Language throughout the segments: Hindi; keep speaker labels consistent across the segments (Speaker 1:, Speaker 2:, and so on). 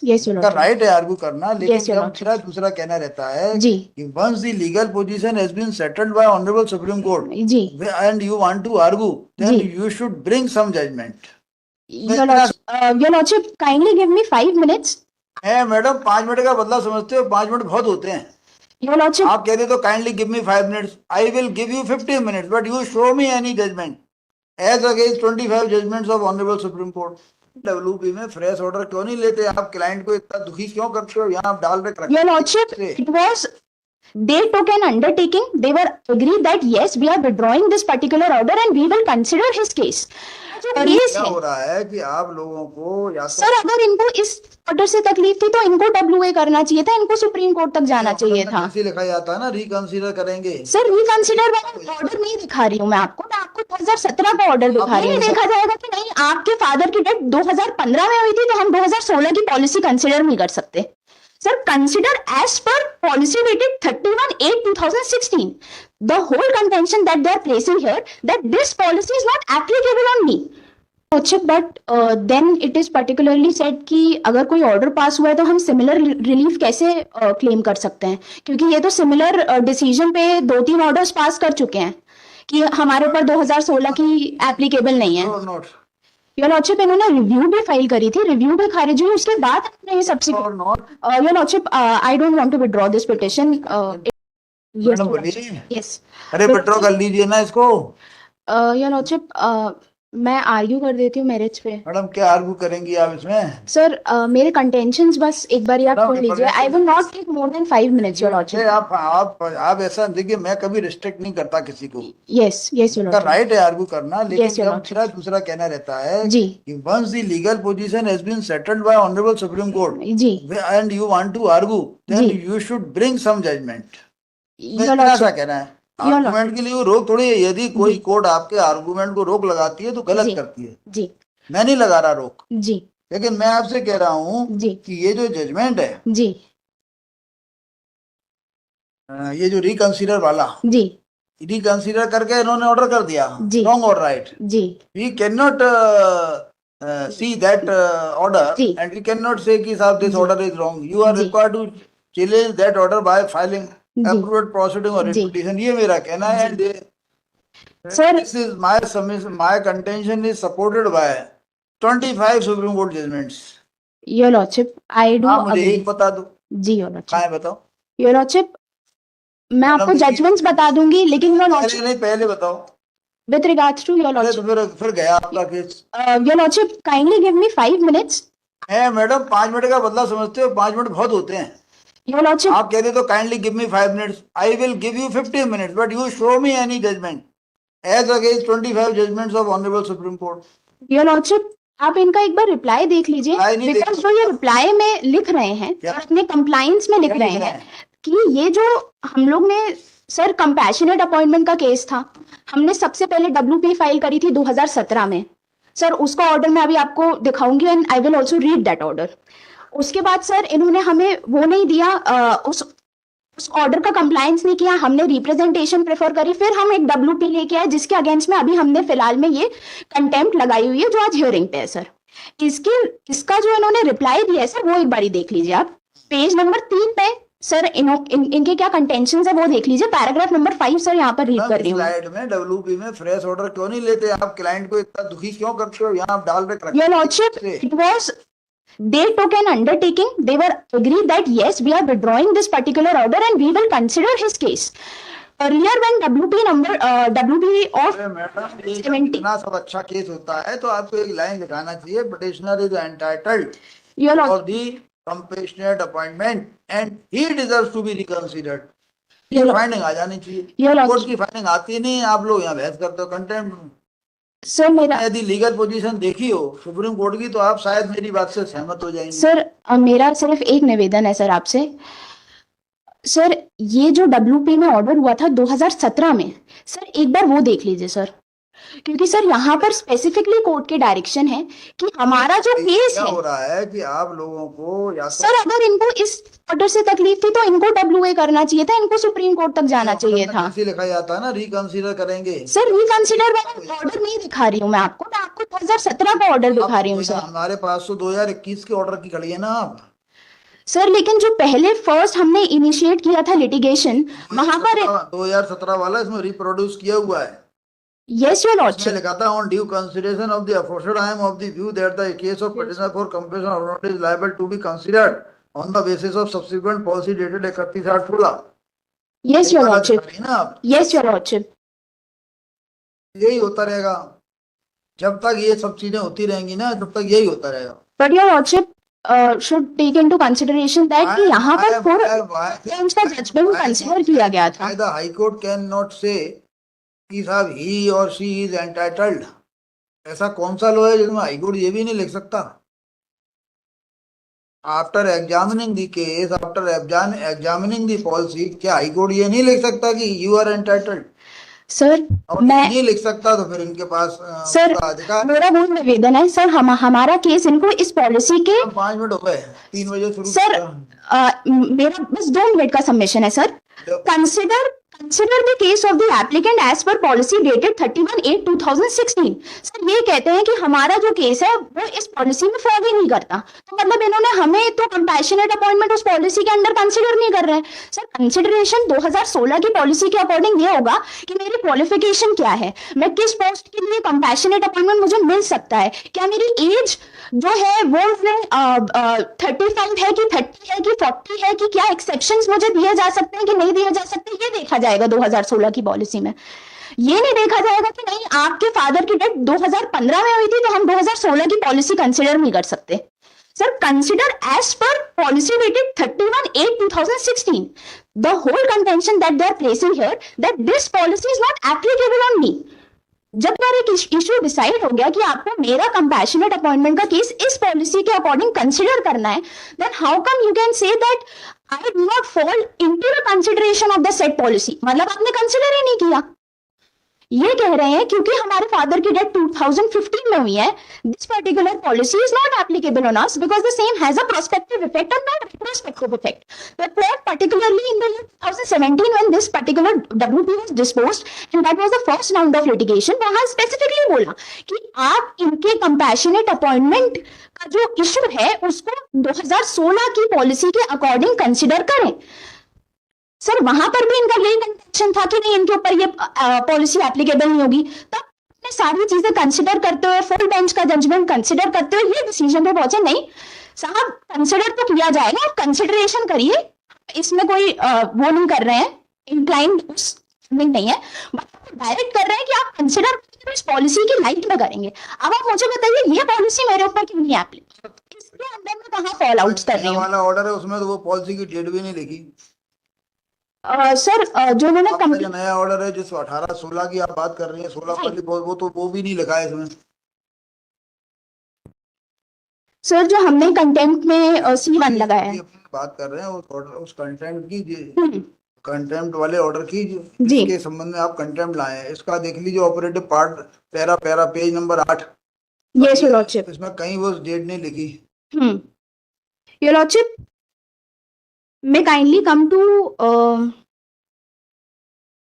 Speaker 1: yes, your
Speaker 2: उनका
Speaker 1: lordship.
Speaker 2: राइट है आर्गू करना, लेकिन
Speaker 1: Yes, your
Speaker 2: जब
Speaker 1: lordship.
Speaker 2: मेरा दूसरा कहना रहता है
Speaker 1: जी
Speaker 2: कि once the legal position has been settled by honourable Supreme Court
Speaker 1: जी
Speaker 2: and you want to argue, then
Speaker 1: जी.
Speaker 2: You should bring some judgment.
Speaker 1: Your lordship, kindly give me 5 minutes.
Speaker 2: है मैडम, 5 मिनट का बदला समझते हो? 5 मिनट बहुत होते हैं।
Speaker 1: Your lordship,
Speaker 2: आप कह रहे तो kindly give me 5 minutes, I will give you 15 minutes, but you show me any judgment as against 25 judgments of honourable Supreme Court. WP में फ्रेश ऑर्डर क्यों नहीं लेते? आप क्लाइंट को इतना दुखी क्यों करते हो? यहाँ आप डाल रखे
Speaker 1: your lordship, it was they took an undertaking. They were agreed that yes, we are withdrawing this particular order and we will consider his case. और ये
Speaker 2: क्या हो रहा है कि आप लोगों को या तो
Speaker 1: सर, अगर इनको इस ऑर्डर से तकलीफ थी तो इनको डब्ल्यूए करना चाहिए था, इनको सुप्रीम कोर्ट तक जाना चाहिए था।
Speaker 2: ऐसे लिखा जाता है ना, रिकंसीडर करेंगे।
Speaker 1: सर, रिकंसिडर वाला ऑर्डर नहीं दिखा रही हूँ मैं आपको 2017 का ऑर्डर दिखा रही हूँ। देखा जाएगा कि नहीं, आपके फादर की डेथ 2015 में हुई थी तो हम 2016 की पॉलिसी कंसिडर नहीं कर सकते। Sir, consider as per policy dated 31/8/2016 the whole contention that they are placing here that this policy is not applicable on me. But then it is particularly said कि अगर कोई ऑर्डर पास हुआ है तो हम सिमिलर रिलीफ कैसे क्लेम कर सकते हैं, क्योंकि ये तो सिमिलर डिसीजन पे 2-3 ऑर्डर्स पास कर चुके हैं कि हमारे ऊपर 2016 की एप्लीकेबल नहीं है। योर लॉर्डशिप, इन्होंने रिव्यू भी फाइल करी थी, रिव्यू भी खारिज हुई, उसके बाद ये subsequent your lordship, I don't want to withdraw this petition. Yes,
Speaker 2: अरे विथड्रॉ कर लीजिए ना इसको।
Speaker 1: योर लॉर्डशिप, मैं आर्ग्यू कर देती हूँ मेरिट्स पे।
Speaker 2: मैडम क्या आर्ग्यू करेंगी आप इसमें?
Speaker 1: सर, मेरे कंटेंशंस बस एक बार आप सुन लीजिए। I will not take more than 5 minutes, your lordship.
Speaker 2: आप ऐसा देखिए, मैं कभी रिस्ट्रिक्ट नहीं करता किसी को।
Speaker 1: यस योर
Speaker 2: उनका
Speaker 1: लॉर्डशिप।
Speaker 2: राइट है आर्ग्यू करना, लेकिन
Speaker 1: Yes, your
Speaker 2: जब
Speaker 1: lordship.
Speaker 2: मेरा दूसरा कहना रहता है
Speaker 1: जी
Speaker 2: कि once the legal position has been settled by honourable Supreme Court
Speaker 1: जी
Speaker 2: and you want to argue, then
Speaker 1: जी.
Speaker 2: You should bring some judgment.
Speaker 1: Your
Speaker 2: ऐसा
Speaker 1: लॉर्डशिप।
Speaker 2: कहना है।
Speaker 1: Your
Speaker 2: आर्गुमेंट के लिए वो रोक थोड़ी है। यदि कोई
Speaker 1: जी.
Speaker 2: कोर्ट आपके आर्गुमेंट को रोक लगाती है तो गलत
Speaker 1: जी.
Speaker 2: करती है।
Speaker 1: जी
Speaker 2: मैं नहीं लगा रहा रोक,
Speaker 1: जी
Speaker 2: लेकिन मैं आपसे कह रहा हूँ
Speaker 1: जी
Speaker 2: कि ये जो जजमेंट है,
Speaker 1: जी
Speaker 2: ये जो रिकंसीडर वाला,
Speaker 1: जी
Speaker 2: रिकंसीडर करके इन्होंने ऑर्डर कर दिया,
Speaker 1: जी.
Speaker 2: रॉन्ग और राइट।
Speaker 1: जी
Speaker 2: We cannot see that order
Speaker 1: जी.
Speaker 2: and we cannot say कि साहब this
Speaker 1: ji.
Speaker 2: order is wrong. You are
Speaker 1: ji.
Speaker 2: required to challenge that order by filing
Speaker 1: ji.
Speaker 2: appropriate proceeding or
Speaker 1: ji.
Speaker 2: petition. ये मेरा कहना है। And
Speaker 1: Sir,
Speaker 2: this is my submission, my contention is supported by 25 Supreme Court judgments.
Speaker 1: Your lordship, I do
Speaker 2: हाँ, मुझे
Speaker 1: अग्री।
Speaker 2: एक बता दो।
Speaker 1: जी योर लॉर्डशिप।
Speaker 2: कहाँ है बताओ?
Speaker 1: योर लॉर्डशिप, मैं आपको
Speaker 2: मैडम,
Speaker 1: जजमेंट्स बता दूंगी, लेकिन योर लॉर्डशिप
Speaker 2: नहीं पहले बताओ।
Speaker 1: विद रिगार्ड्स टू योर
Speaker 2: अरे
Speaker 1: लॉर्डशिप,
Speaker 2: तो फिर गया आपका case.
Speaker 1: Your lordship, kindly give me 5 minutes.
Speaker 2: है मैडम, 5 मिनट का बदला समझते हो? 5 मिनट बहुत होते हैं।
Speaker 1: योर लॉर्डशिप,
Speaker 2: आप कह रहे तो kindly give me 5 minutes, I will give you 15 minutes, but you show me any judgment as against 25 judgments of honourable Supreme Court.
Speaker 1: Your lordship, आप इनका एक बार रिप्लाई देख लीजिए,
Speaker 2: Reply नहीं
Speaker 1: बिकॉज
Speaker 2: देख-
Speaker 1: जो ये रिप्लाई में लिख रहे हैं
Speaker 2: क्या?
Speaker 1: और अपने कंप्लाइंस में लिख
Speaker 2: क्या
Speaker 1: रहे
Speaker 2: लिख रहे
Speaker 1: हैं कि ये जो हम लोग ने सर कंपैशनेट अपॉइंटमेंट का केस था, हमने सबसे पहले डब्ल्यूपी फाइल करी थी 2017 में। सर, उसका ऑर्डर मैं अभी आपको दिखाऊंगी and I will also read that order. उसके बाद सर इन्होंने हमें वो नहीं दिया, उस ऑर्डर का कंप्लायंस नहीं किया, हमने रिप्रेजेंटेशन प्रेफर करी, फिर हम एक डब्ल्यूपी लेके आए जिसके अगेंस्ट में अभी हमने फिलहाल में ये कंटेम्प्ट लगाई हुई है जो आज हियरिंग पे है। सर, इसका जो इन्होंने रिप्लाई दिया है सर, वो एक बारी देख लीजिए आप, पेज नंबर 3 पे। सर, इनके क्या कंटेंशंस है वो देख लीजिए, पैराग्राफ नंबर 5 सर यहाँ पर रीड कर रही हूँ।
Speaker 2: स्लाइड में डब्ल्यूपी में फ्रेश ऑर्डर क्यों नहीं लेते? आप क्लाइंट को इतना दुखी क्यों करते हो? यहाँ आप डाल रखे।
Speaker 1: Your lordship, it was they took an undertaking. They were agreed that yes, we are withdrawing this particular order and we will consider his case. Earlier when WP of
Speaker 2: madam,
Speaker 1: 70
Speaker 2: इतना सब अच्छा केस होता है तो आपको एक लाइन लिखाना चाहिए, petitioner is entitled
Speaker 1: your
Speaker 2: for
Speaker 1: lord,
Speaker 2: the compassionate appointment and he deserves to be reconsidered.
Speaker 1: Your
Speaker 2: ये
Speaker 1: lord-
Speaker 2: फाइंडिंग आ जानी चाहिए।
Speaker 1: your lord,
Speaker 2: कोर्ट की फाइंडिंग आती नहीं, आप लोग यहाँ बहस करते हो कंटेम्प्ट।
Speaker 1: सर मेरा
Speaker 2: यदि लीगल पोजीशन देखी हो सुप्रीम कोर्ट की तो आप शायद मेरी बात से सहमत हो जाएंगे।
Speaker 1: सर, मेरा सिर्फ एक निवेदन है सर आपसे। सर, ये जो डब्ल्यूपी में ऑर्डर हुआ था 2017 में, सर एक बार वो देख लीजिए सर। क्योंकि सर यहाँ पर स्पेसिफिकली कोर्ट के डायरेक्शन है कि हमारा जो केस
Speaker 2: क्या
Speaker 1: है,
Speaker 2: हो रहा है कि आप लोगों को या तो
Speaker 1: सर अगर इनको इस ऑर्डर से तकलीफ थी तो इनको WA करना चाहिए था, इनको सुप्रीम कोर्ट तक जाना चाहिए था।
Speaker 2: जैसे लिखा जाता है ना, रिकंसीडर करेंगे।
Speaker 1: सर रिकंसिडर वाला ऑर्डर नहीं दिखा रही हूँ मैं आपको 2017 का ऑर्डर दिखा रही हूँ सर।
Speaker 2: हमारे पास तो 2021 के ऑर्डर की खड़ी है ना आप।
Speaker 1: सर लेकिन जो पहले फर्स्ट हमने इनिशिएट किया था लिटिगेशन, वहां पर
Speaker 2: 2017 वाला इसमें रिप्रोड्यूस किया हुआ है।
Speaker 1: यस योर
Speaker 2: इसमें
Speaker 1: लॉर्डशिप,
Speaker 2: लिखा था on due consideration of the afforded I am of the view that the case of petitioner for complaint of note is liable to be considered on the basis of subsequent policy dated 31/8/16।
Speaker 1: Yes your lordship,
Speaker 2: ना आप,
Speaker 1: यस योर लॉर्डशिप।
Speaker 2: यही होता रहेगा जब तक ये सब चीजें होती रहेंगी ना, तब तक यही होता रहेगा।
Speaker 1: But your lordship should take into consideration that कि यहाँ पर 4 बेंच का जजमेंट कंसीडर किया गया था।
Speaker 2: The high court can not से कि साहब ही और शी इज एंटाइटल्ड। ऐसा कौन सा लॉ है जिसमें हाई कोर्ट ये भी नहीं लिख सकता? After examining the case, after examining the policy, क्या हाई कोर्ट ये नहीं लिख सकता कि यू आर एंटाइटल्ड?
Speaker 1: सर
Speaker 2: और
Speaker 1: मैं
Speaker 2: नहीं लिख सकता तो फिर इनके पास
Speaker 1: सर
Speaker 2: अधिकार।
Speaker 1: मेरा वो निवेदन है सर, हमारा केस इनको इस पॉलिसी के
Speaker 2: 5 मिनट हो गए, 3 बजे शुरू
Speaker 1: सर
Speaker 2: किया।
Speaker 1: मेरा बस 2 मिनट का सबमिशन है sir. Consider the case of the applicant as per policy dated 31/8/2016। Sir ये कहते हैं कि हमारा जो केस है वो इस पॉलिसी में फॉल ही नहीं करता, तो मतलब इन्होंने हमें तो कंपैशनेट अपॉइंटमेंट उस पॉलिसी के अंडर कंसिडर नहीं कर रहे हैं। सर कंसिडरेशन 2016 की पॉलिसी के अकॉर्डिंग ये होगा कि मेरी क्वालिफिकेशन क्या है, मैं किस पोस्ट के लिए कंपैशनेट अपॉइंटमेंट मुझे मिल सकता है, क्या मेरी एज जो है वो 35 है कि 30 है कि 40 है, कि क्या एक्सेप्शंस मुझे दिए जा सकते हैं कि नहीं दिए जा सकते, ये देखा जाएगा 2016 की पॉलिसी में। ये नहीं देखा जाएगा कि नहीं आपके फादर की डेथ 2015 में हुई थी तो हम 2016 की पॉलिसी कंसिडर नहीं कर सकते। Sir consider as per policy dated 31/8/2016 the whole contention that they are placing here that this policy is not applicable on me। जब मेरा एक इश्यू डिसाइड हो गया कि आपको मेरा कंपैशनेट अपॉइंटमेंट का केस इस पॉलिसी के अकॉर्डिंग कंसिडर करना है, then how come you can say that I do not fall into the consideration of the set policy? मतलब आपने कंसिडर ही नहीं किया। ये कह रहे हैं क्योंकि हमारे फादर की डेथ 2015 में हुई है, this particular policy is not applicable on us because the same has a prospective effect और not retrospective effect. The court, particularly in the year 2017 when this particular WP was disposed and that was the first round of litigation, वहां स्पेसिफिकली बोला कि आप इनके कंपैशनेट अपॉइंटमेंट का जो इशू है उसको 2016 की पॉलिसी के अकॉर्डिंग कंसिडर करें। सर वहां पर भी इनका यही कंटेंशन था कि नहीं इनके ऊपर ये पॉलिसी एप्लीकेबल नहीं होगी, तब अपने सारी चीजें कंसिडर करते हुए, फुल बेंच का जजमेंट कंसिडर करते हुए ये डिसीजन पे पहुंचे नहीं साहब कंसिडर तो किया जाएगा, आप कंसिडरेशन करिए, इसमें कोई वो नहीं कर रहे हैं, इंक्लाइंड नहीं है, बट डायरेक्ट कर रहे हैं कि आप कंसिडर इस पॉलिसी की लाइट में करेंगे। अब आप मुझे बताइए ये पॉलिसी मेरे ऊपर क्यों नहीं एप्लीकेबल, इसके अंदर में कहाँ फॉल आउट कर रही हूँ?
Speaker 2: वाला ऑर्डर है उसमें तो वो पॉलिसी की डेट भी नहीं लिखी।
Speaker 1: सर जो उन्होंने
Speaker 2: जो नया ऑर्डर है जिस 18/16 की आप बात कर रही हैं, 16 वाली वो तो वो भी नहीं लिखा है इसमें।
Speaker 1: सर जो हमने कंटेंट में C1 लगाया है,
Speaker 2: बात कर रहे हैं उस कंटेंट की, कंटेम्प्ट वाले ऑर्डर की के संबंध में आप कंटेम्प्ट लाए हैं, इसका देख लीजिए operative part para page number 8।
Speaker 1: Yes your lordship,
Speaker 2: इसमें कहीं वो डेट नहीं लिखी।
Speaker 1: योर लॉर्डशिप मैं काइंडली कम टू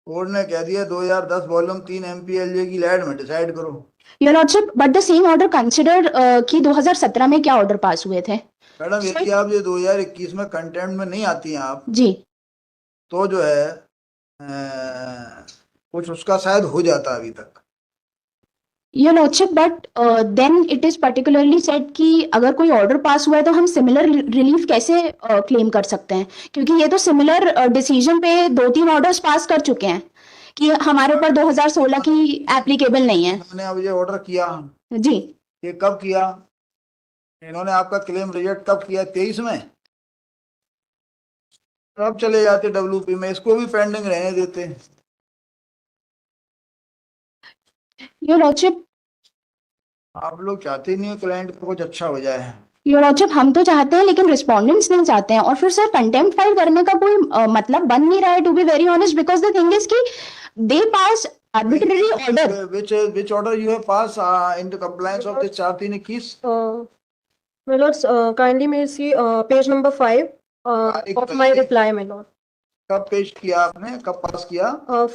Speaker 2: कोर्ट ने कह दिया 2010 वॉल्यूम 3 MPLA की लैड में डिसाइड करो।
Speaker 1: Your lordship but the same order consider कि 2017 में क्या ऑर्डर पास हुए थे?
Speaker 2: मैडम यदि आप ये 2021 में कंटेम्प्ट में नहीं आती हैं आप
Speaker 1: जी,
Speaker 2: तो जो है कुछ उसका शायद हो जाता अभी तक।
Speaker 1: Your lordship but then it is particularly said कि अगर कोई ऑर्डर पास हुआ है तो हम सिमिलर रिलीफ कैसे क्लेम कर सकते हैं, क्योंकि ये तो सिमिलर डिसीजन पे 2-3 ऑर्डर्स पास कर चुके हैं कि हमारे ऊपर 2016 की एप्लीकेबल नहीं है।
Speaker 2: हमने अब ये ऑर्डर किया
Speaker 1: जी,
Speaker 2: ये कब किया इन्होंने? आपका क्लेम रिजेक्ट कब किया? 23 में। अब चले जाते WP में, इसको भी पेंडिंग रहने देते।
Speaker 1: योर लॉर्डशिप
Speaker 2: आप लोग चाहते नहीं हो क्लाइंट को कुछ अच्छा हो जाए।
Speaker 1: योर लॉर्डशिप हम तो चाहते हैं लेकिन रिस्पोंडेंट्स नहीं चाहते हैं, और फिर सर कंटेम्प्ट फाइल करने का कोई मतलब बन नहीं रहा है to be very honest, because the thing is कि they pass arbitrary order.
Speaker 2: Which order you have passed in the compliance of this 4-3-21?
Speaker 3: My lords, kindly may see page number 5 of my reply, my lord.
Speaker 2: कब पेश किया आपने, कब पास किया?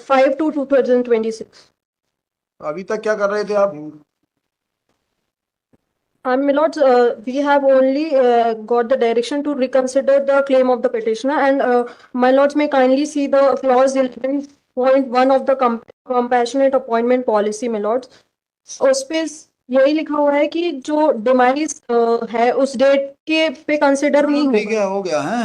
Speaker 3: 5/2/2026.
Speaker 2: अभी तक क्या कर रहे थे आप?
Speaker 3: My lords, we have only got the direction to reconsider the claim of the petitioner, and my lords may kindly see the clause 11.1 of the compassionate appointment policy, my lords. उस पे यही लिखा हुआ है कि जो डिमाइस है उस डेट के पे कंसिडर नहीं
Speaker 2: ठीक
Speaker 3: होगा।
Speaker 2: है, हो गया है।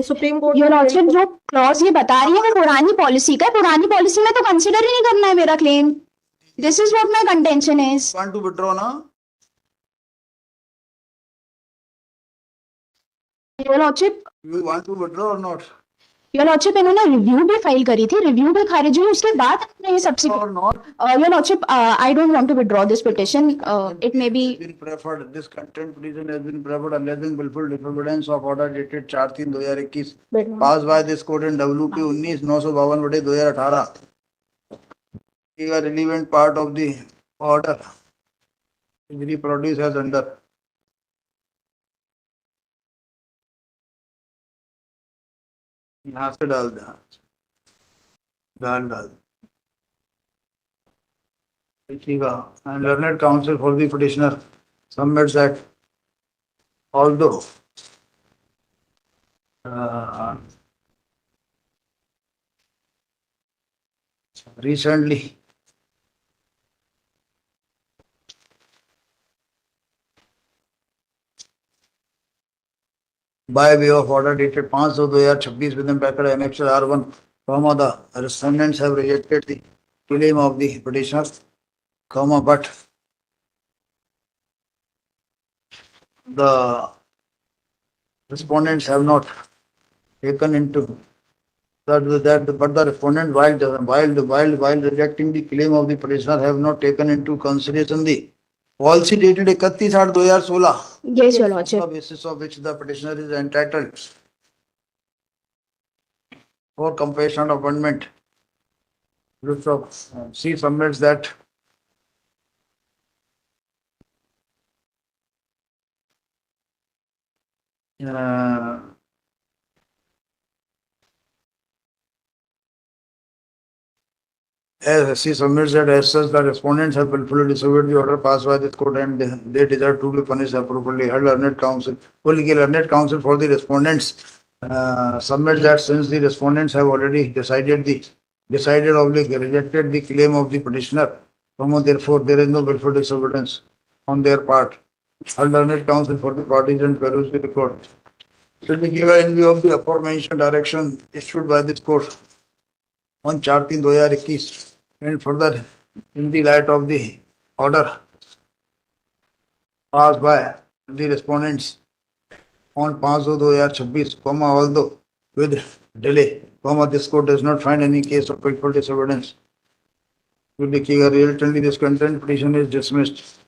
Speaker 3: सुप्रीम कोर्ट
Speaker 1: योर लॉर्डशिप जो क्लॉज ये बता रही है वो पुरानी पॉलिसी का है, पुरानी पॉलिसी में तो कंसिडर ही नहीं करना है मेरा claim. This is what my contention is.
Speaker 2: Want to withdraw ना?
Speaker 1: Your lordship,
Speaker 2: you want to withdraw और नॉट?
Speaker 1: योर लॉर्डशिप इन्होंने रिव्यू भी फाइल करी थी, रिव्यू भी खारिज हुई, उसके बाद आपने ये सब्सिक्वेंट
Speaker 2: और not?
Speaker 1: Your lordship I don't want to withdraw this petition, it may be
Speaker 2: been preferred, this content petition has been preferred alleging willful disobedience of order dated 4/3/2021 passed by this court in WP 19/952/2018. A relevant part of the order is reproduced as under. यहाँ से डाल डाल देखिएगा। And learned counsel for the petitioner submits that although recently by way of order dated 5/2026 within bracket annexure R1, the respondents have rejected the claim of the petitioner, but the respondents have not taken into but the respondent while rejecting the claim of the petitioner have not taken into consideration the policy dated 31/8/2016,
Speaker 1: yes your
Speaker 2: on
Speaker 1: lordship.
Speaker 2: the basis of which the petitioner is entitled for compassionate appointment. She submits that as she submits that as such the respondents have willfully disobeyed the order passed by this court and they deserve to be punished appropriately. Her learned counsel for the respondents submits that since the respondents have already rejected the claim of the petitioner, therefore there is no willful disobedience on their part. Her learned counsel for the parties and peruse the record should be given in view of the aforementioned direction issued by this court on 4/3/2021 and further in the light of the order passed by the respondents on 5/2/2026, although with delay, this court does not find any case of willful disobedience. Resultantly, this content petition is dismissed.